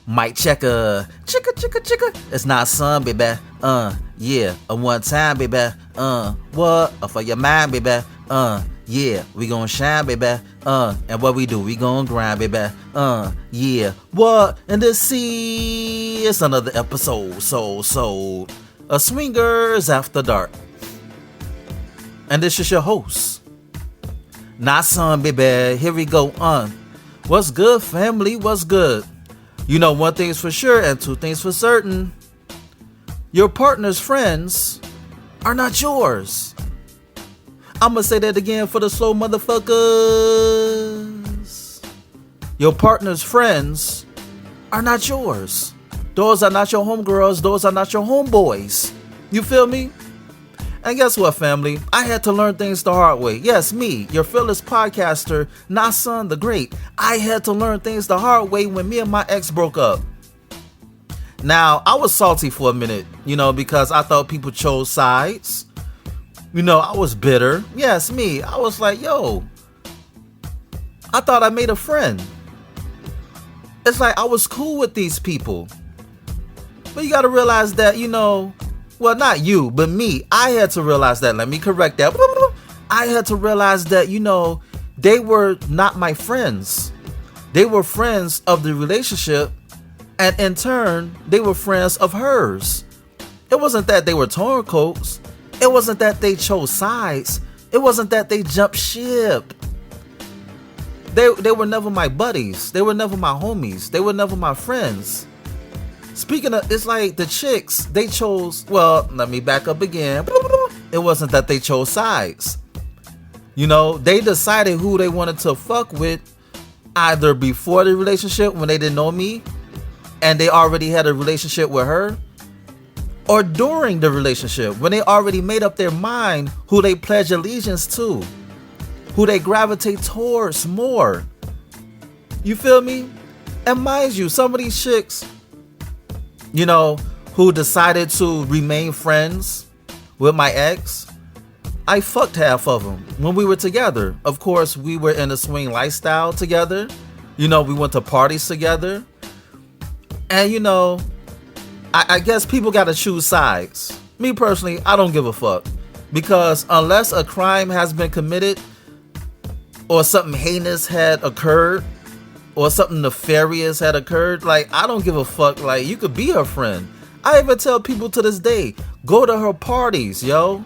Mic checker, chicka. It's not son, baby. Yeah, a one time, baby. What? For your mind, baby. Yeah, we gon' shine, baby. And what we do, we gon' grind, baby. Yeah, what? And this is another episode, so, of Swingers After Dark. And this is your host, not son, baby. Here we go, What's good, family? What's good? You know, one thing's for sure and two things for certain. Your partner's friends are not yours. I'm gonna say that again for the slow motherfuckers. Your partner's friends are not yours. Those are not your homegirls. Those are not your homeboys. You feel me? And guess what, family? I had to learn things the hard way. Yes, me, your fearless podcaster, not son the great. I had to learn things the hard way when me and my ex broke up. Now, I was salty for a minute, because I thought people chose sides. I was bitter. Yes, me. I was like, yo, I thought I made a friend. It's like I was cool with these people. But you got to realize that, well, not you, but me. I had to realize that. Let me correct that. I had to realize that, they were not my friends. They were friends of the relationship. And in turn, they were friends of hers. It wasn't that they were turncoats. It wasn't that they chose sides. It wasn't that they jumped ship. They were never my buddies. They were never my homies. They were never my friends. Speaking of, it's like the chicks, they chose, well, let me back up again. It wasn't that they chose sides. They decided who they wanted to fuck with either before the relationship when they didn't know me and they already had a relationship with her, or during the relationship when they already made up their mind who they pledge allegiance to, who they gravitate towards more. You feel me? And mind you, some of these chicks, who decided to remain friends with my ex, I fucked half of them when we were together. Of course, we were in a swing lifestyle together. We went to parties together. And, I guess people got to choose sides. Me personally, I don't give a fuck. Because unless a crime has been committed or something heinous had occurred, or something nefarious had occurred, I don't give a fuck. You could be her friend. I even tell people to this day, go to her parties, yo.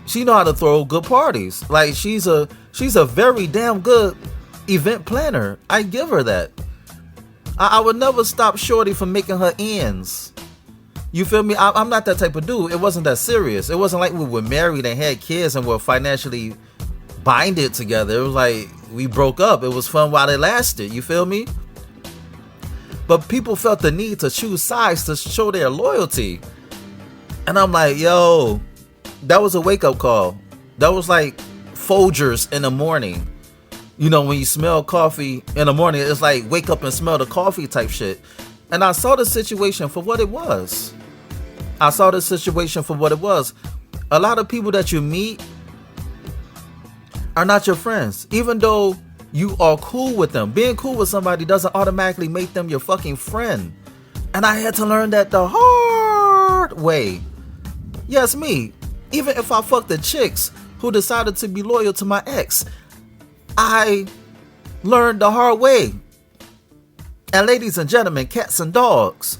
She know how to throw good parties. She's a very damn good event planner. I give her that. I would never stop shorty from making her ends. You feel me? I'm not that type of dude. It wasn't that serious. It wasn't like we were married and had kids and were financially binded together. It was like we broke up. It was fun while it lasted. You feel me? But people felt the need to choose sides to show their loyalty. And I'm like, yo, that was a wake-up call. That was like Folgers in the morning. When you smell coffee in the morning, it's like wake up and smell the coffee type shit. And I saw the situation for what it was. A lot of people that you meet are not your friends, even though you are cool with them. Being cool with somebody doesn't automatically make them your fucking friend. And I had to learn that the hard way. Yes, me. Even if I fucked the chicks who decided to be loyal to my ex, I learned the hard way. And ladies and gentlemen, cats and dogs,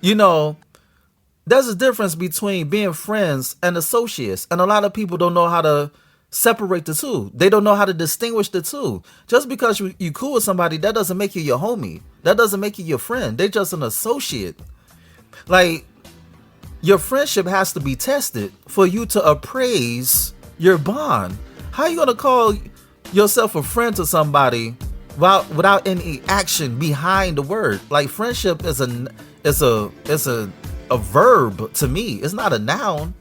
there's a difference between being friends and associates. And a lot of people don't know how to separate the two. They don't know how to distinguish the two. Just because you cool with somebody, that doesn't make you your homie. That doesn't make you your friend. They're just an associate. Your friendship has to be tested for you to appraise your bond. How are you going to call yourself a friend to somebody without any action behind the word? Friendship is a verb to me. It's not a noun.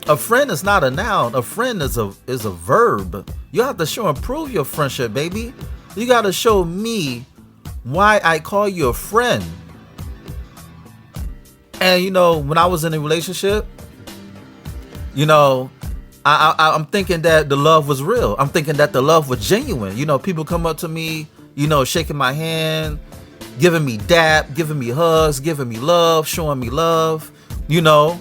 A friend is not a noun. A friend is a verb. You have to show and prove your friendship, baby. You got to show me why I call you a friend. And when I was in a relationship, I'm thinking that the love was real. I'm thinking that the love was genuine. People come up to me, shaking my hand, giving me dap, giving me hugs, giving me love, showing me love, you know,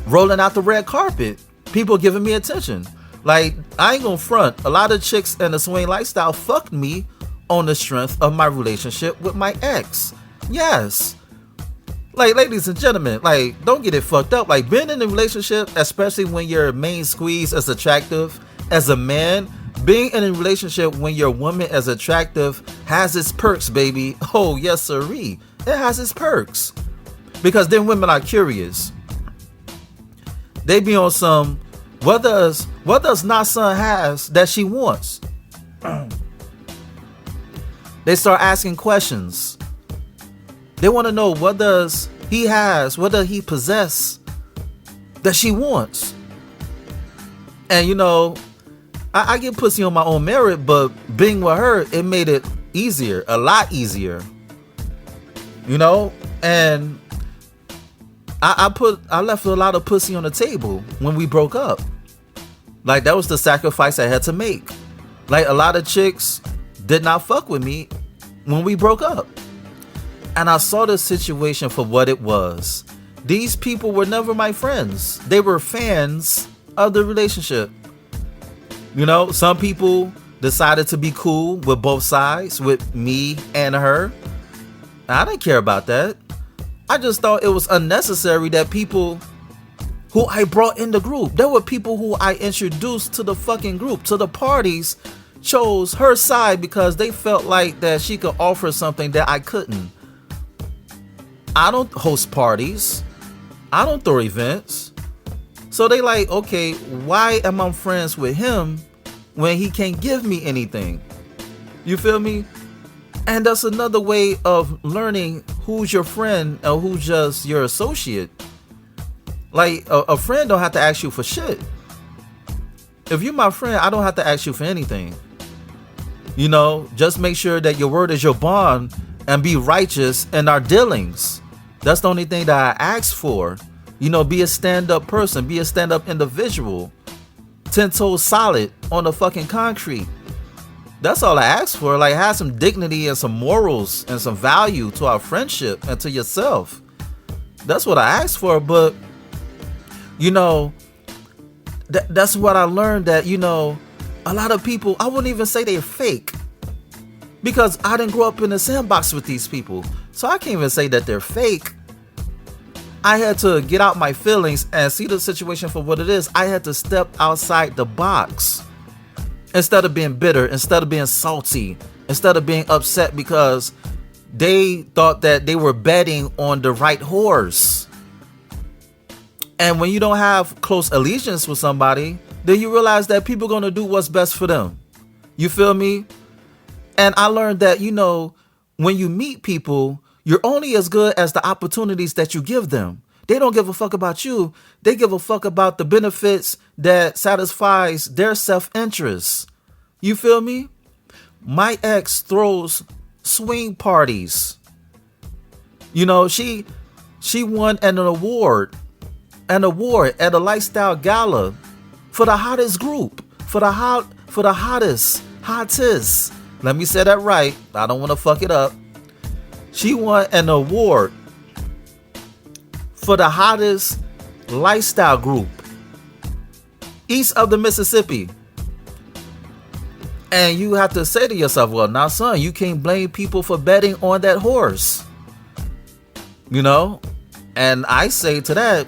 rolling out the red carpet, people giving me attention. Like, I ain't gonna front. A lot of chicks in the swing lifestyle fucked me on the strength of my relationship with my ex. Yes. Like, ladies and gentlemen, like, don't get it fucked up. Like, being in a relationship, especially when your main squeeze is attractive as a man, being in a relationship when your woman is attractive has its perks, baby. Oh, yes, sirree. It has its perks. Because then women are curious. They be on some, what does Nasan has that she wants? They start asking questions. They want to know, what does he has, what does he possess that she wants? And you know, I get pussy on my own merit, but being with her, it made it easier, a lot easier. You know, and I left a lot of pussy on the table when we broke up. Like, that was the sacrifice I had to make. Like, a lot of chicks did not fuck with me when we broke up. And I saw the situation for what it was. These people were never my friends. They were fans of the relationship. You know, some people decided to be cool with both sides, with me and her. I didn't care about that. I just thought it was unnecessary that people who I brought in the group, there were people who I introduced to the fucking group, to the parties, chose her side because they felt like that she could offer something that I couldn't. I don't host parties. I don't throw events. So they like, okay, why am I friends with him when he can't give me anything? You feel me? And that's another way of learning who's your friend or who's just your associate. Like, a friend don't have to ask you for shit. If you're my friend, I don't have to ask you for anything. You know, just make sure that your word is your bond and be righteous in our dealings. That's the only thing that I ask for. You know, be a stand-up person, be a stand-up individual. 10 toes solid on the fucking concrete. That's all I ask for. Like, have some dignity and some morals and some value to our friendship and to yourself. That's what I ask for. But, you know, that's what I learned, that, you know, a lot of people, I wouldn't even say they're fake, because I didn't grow up in the sandbox with these people. So I can't even say that they're fake. I had to get out my feelings and see the situation for what it is. I had to step outside the box. Instead of being bitter, instead of being salty, instead of being upset because they thought that they were betting on the right horse. And when you don't have close allegiance with somebody, then you realize that people are going to do what's best for them. You feel me? And I learned that, you know, when you meet people, you're only as good as the opportunities that you give them. They don't give a fuck about you. They give a fuck about the benefits that satisfies their self-interest. You feel me? My ex throws swing parties. You know, she won an award at a lifestyle gala for the hottest group, for the hottest. Let me say that right. I don't want to fuck it up. She won an award for the hottest lifestyle group east of the Mississippi. And you have to say to yourself, well, now, son, you can't blame people for betting on that horse. You know? And I say to that,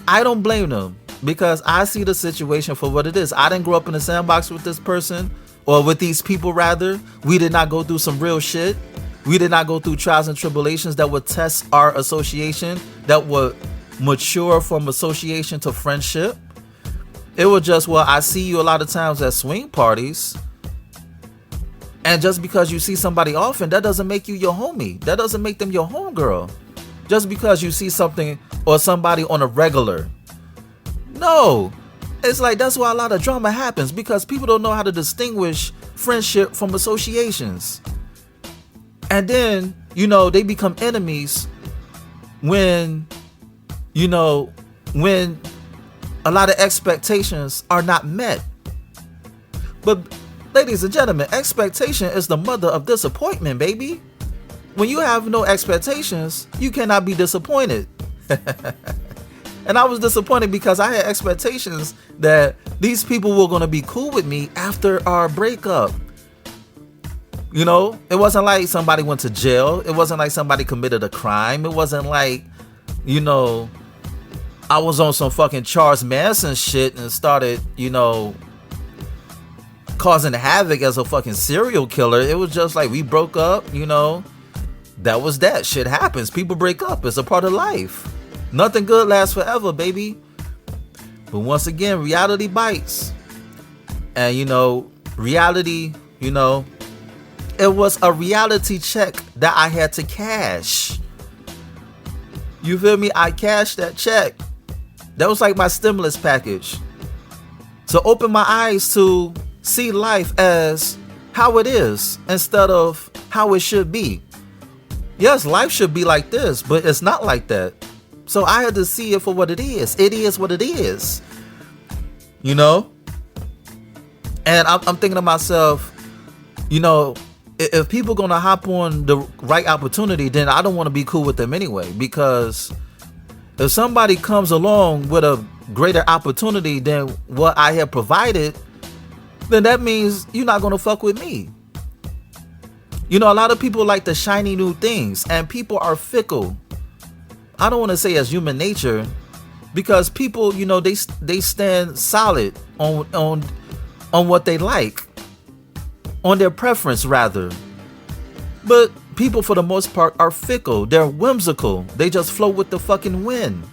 I don't blame them, because I see the situation for what it is. I didn't grow up in a sandbox with this person, or with these people, rather. We did not go through some real shit. We did not go through trials and tribulations that would test our association, that would mature from association to friendship. It was just, well, I see you a lot of times at swing parties. And just because you see somebody often, that doesn't make you your homie. That doesn't make them your homegirl. Just because you see something or somebody on a regular. No. It's like, that's why a lot of drama happens, because people don't know how to distinguish friendship from associations. And then, you know, they become enemies when, you know, when a lot of expectations are not met. But ladies and gentlemen, expectation is the mother of disappointment, baby. when you have no expectations, you cannot be disappointed. And I was disappointed because I had expectations that these people were going to be cool with me after our breakup. You know, it wasn't like somebody went to jail. It wasn't like somebody committed a crime. It wasn't like, you know, I was on some fucking Charles Manson shit and started, you know, causing havoc as a fucking serial killer. It was just like we broke up, you know. That was that. Shit happens. People break up. It's a part of life. Nothing good lasts forever, baby. But once again, reality bites. And, you know, reality, you know, it was a reality check that I had to cash. You feel me? I cashed that check. That was like my stimulus package. To open my eyes to see life as how it is instead of how it should be. Yes, life should be like this, but it's not like that. So I had to see it for what it is. It is what it is. You know? And I'm thinking to myself, you know, if people gonna hop on the right opportunity, then I don't want to be cool with them anyway. Because if somebody comes along with a greater opportunity than what I have provided, then that means you're not gonna fuck with me. You know, a lot of people like the shiny new things, and people are fickle. I don't want to say as human nature, because people, you know, they stand solid on what they like, on their preference rather. But people for the most part are fickle. They're whimsical. They just flow with the fucking wind.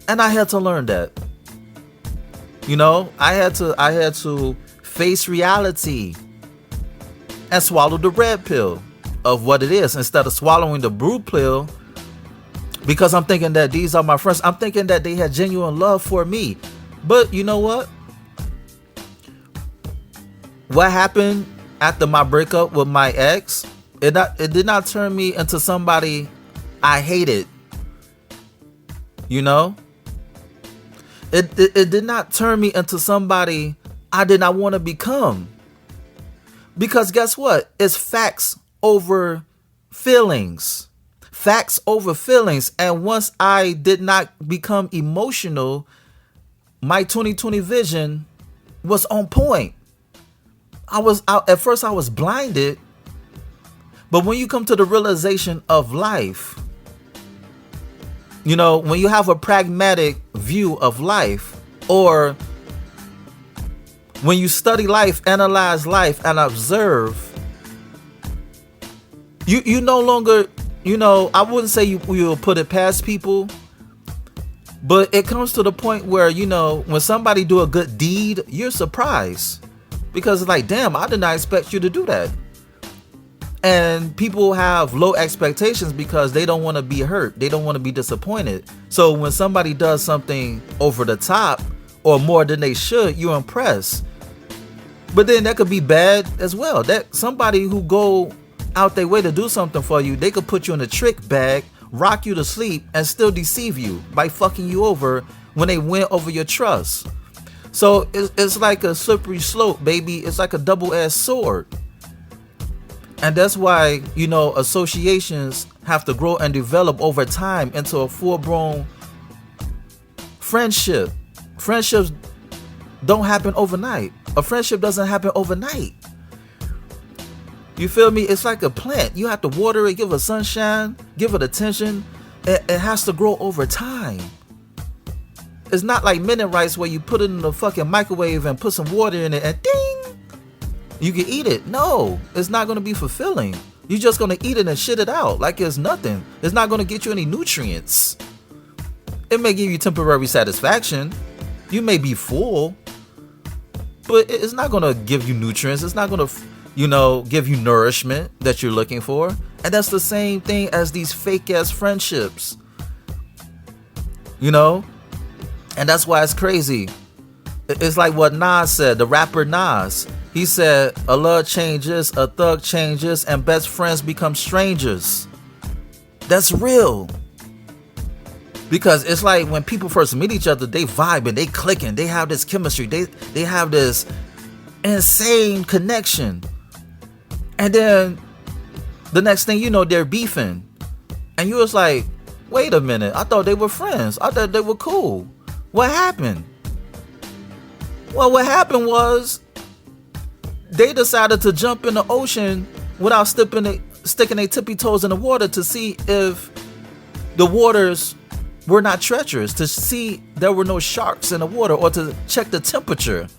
And I had to learn that. You know, I had to face reality and swallow the red pill of what it is instead of swallowing the blue pill. Because I'm thinking that these are my friends. I'm thinking that they had genuine love for me. But you know what? What happened after my breakup with my ex, it did not turn me into somebody I hated. You know? It did not turn me into somebody I did not want to become. Because guess what? It's facts over feelings. Facts over feelings. And once I did not become emotional, my 2020 vision was on point. At first I was blinded, but when you come to the realization of life, you know, when you have a pragmatic view of life, or when you study life, analyze life, and observe, you no longer, you know, I wouldn't say you will put it past people, but it comes to the point where, you know, when somebody do a good deed, you're surprised. Because it's like, damn, I did not expect you to do that. And people have low expectations because they don't want to be hurt. They don't want to be disappointed. So when somebody does something over the top or more than they should, you're impressed. But then that could be bad as well. That somebody who go out their way to do something for you, they could put you in a trick bag, rock you to sleep, and still deceive you by fucking you over when they win over your trust. So it's like a slippery slope, baby. It's like a double-edged sword. And that's why, you know, associations have to grow and develop over time into a full-blown friendship. Friendships don't happen overnight. A friendship doesn't happen overnight. You feel me? It's like a plant. You have to water it, give it sunshine, give it attention. It has to grow over time. It's not like minute rice where you put it in the fucking microwave and put some water in it and ding, you can eat it. No, it's not going to be fulfilling. You're just going to eat it and shit it out like it's nothing. It's not going to get you any nutrients. It may give you temporary satisfaction. You may be full, but it's not going to give you nutrients. It's not going to, you know, give you nourishment that you're looking for. And that's the same thing as these fake ass friendships. You know? And that's why it's crazy. It's like what Nas said, the rapper Nas. He said, a love changes, a thug changes, and best friends become strangers. That's real. Because it's like when people first meet each other, they vibing, they clicking, they have this chemistry, they have this insane connection. And then The next thing you know, they're beefing. And you was like, wait a minute, I thought they were friends. I thought they were cool. What happened? Well, what happened was they decided to jump in the ocean without sticking their tippy toes in the water to see if the waters were not treacherous, to see there were no sharks in the water, or to check the temperature.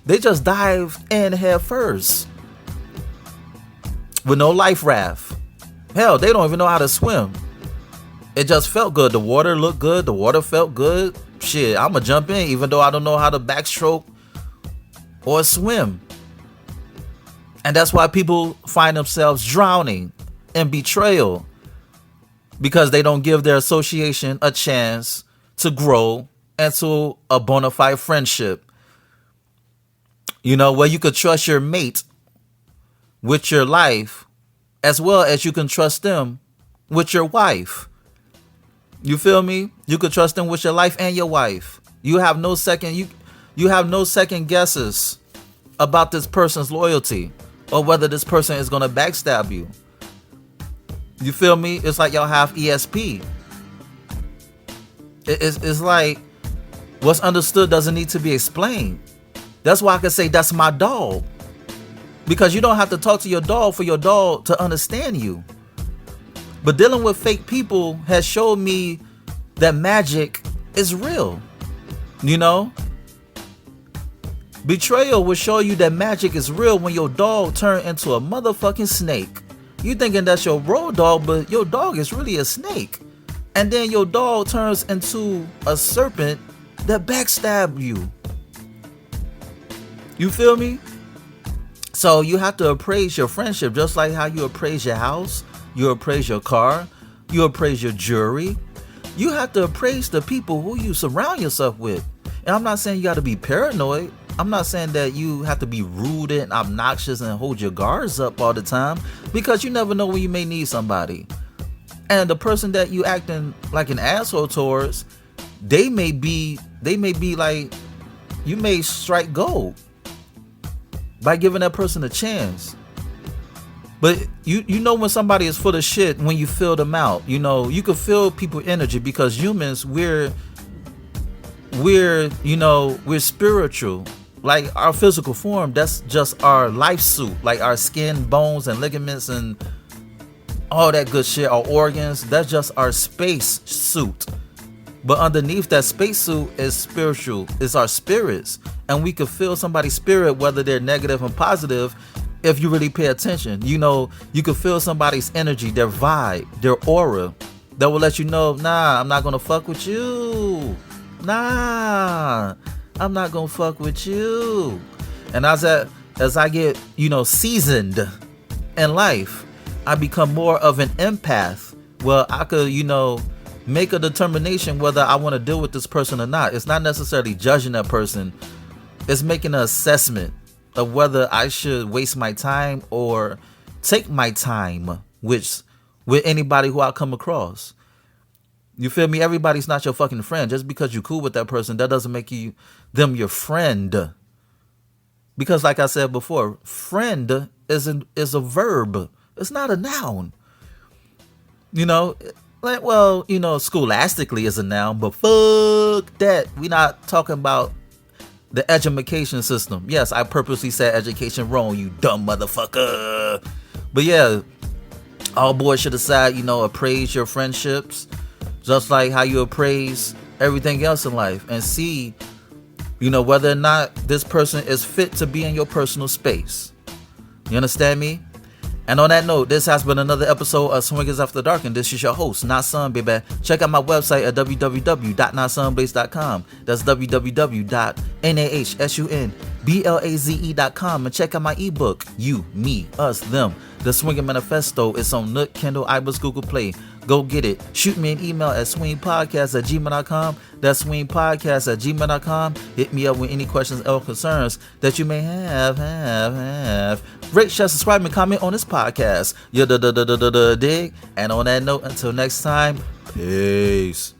They just dived in head first with no life raft. Hell, they don't even know how to swim. It just felt good. The water looked good. The water felt good. Shit, I'ma jump in even though I don't know how to backstroke or swim. And that's why people find themselves drowning in betrayal, because they don't give their association a chance to grow into a bona fide friendship. You know, where you could trust your mate with your life as well as you can trust them with your wife. You feel me? You could trust them with your life and your wife. You have no second guesses about this person's loyalty or whether this person is gonna backstab you. You feel me? It's like y'all have ESP. It's like what's understood doesn't need to be explained. That's why I can say that's my dog. Because you don't have to talk to your dog for your dog to understand you. But dealing with fake people has showed me that magic is real. You know? Betrayal will show you that magic is real when your dog turns into a motherfucking snake. You thinking that's your road dog, but your dog is really a snake. And then your dog turns into a serpent that backstab you. You feel me? So you have to appraise your friendship just like how you appraise your house, you appraise your car, you appraise your jewelry. You have to appraise the people who you surround yourself with. And I'm not saying you got to be paranoid. I'm not saying that you have to be rude and obnoxious and hold your guards up all the time, because you never know when you may need somebody. And the person that you acting like an asshole towards, they may be like, you may strike gold by giving that person a chance. But you know when somebody is full of shit when you feel them out. You know, you can feel people's energy, because humans, we're spiritual. Like our physical form, that's just our life suit. Like our skin, bones, and ligaments, and all that good shit, our organs, that's just our space suit. But underneath that space suit is spiritual, it's our spirits. And we can feel somebody's spirit, whether they're negative and positive, if you really pay attention. You know, you can feel somebody's energy, their vibe, their aura, that will let you know, nah, I'm not gonna fuck with you. Nah, I'm not gonna fuck with you. And as I get, seasoned in life, I become more of an empath. Well, I could, make a determination whether I want to deal with this person or not. It's not necessarily judging that person. It's making an assessment of whether I should waste my time or take my time with anybody who I come across. You feel me? Everybody's not your fucking friend. Just because you're cool with that person, that doesn't make them your friend. Because like I said before, friend is a verb. It's not a noun. Scholastically is a noun, but fuck that. We're not talking about the education system. Yes, I purposely said education wrong, you dumb motherfucker. But yeah, all boys should decide, appraise your friendships just like how you appraise everything else in life, and see, whether or not this person is fit to be in your personal space. You understand me? And on that note, this has been another episode of Swingers After Dark, and this is your host, Nasun, baby. Check out my website at www.nasunblaze.com. That's www.nahsunblaze.com. And check out my ebook, You, Me, Us, Them, The Swinging Manifesto. It's on Nook, Kindle, iBooks, Google Play. Go get it. Shoot me an email at swingpodcast@gmail.com. That's swingpodcast@gmail.com. Hit me up with any questions or concerns that you may have. Rate, share, subscribe, and comment on this podcast. You dig? And on that note, until next time, peace.